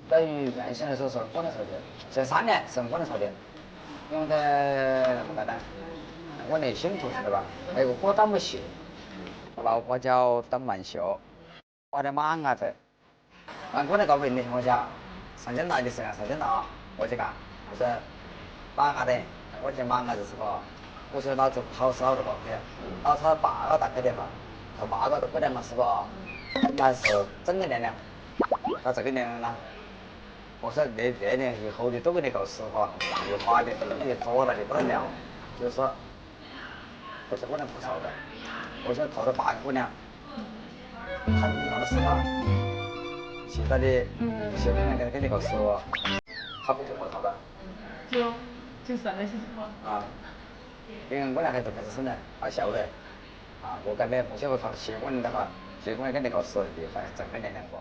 等于变相的说是我的仇敌，这3年是我的仇敌，因为那个呢，我内心图是吧？还有我当不秀，我老婆叫邓曼秀，我的马伢子，我那个文的情况下，上江大的时候上江大我去干，就是马伢的，我去马伢子是吧？我说老子好少了吧？老子8个打开电话，他8个都不能嘛是吧？那是整个年龄，到这个年龄了。我说那年以后的都跟你搞实话，有花的你多了就不能聊，就是说，不是不能不吵的。我说头了8个姑娘，他遇到了实话，其他的小姑娘跟你搞实话，他不就不吵了？就算那些什么啊，因为我俩还是开始生的，还小的，啊，我感觉不晓得他结婚的话，结婚跟你搞实话的还是真的年龄过。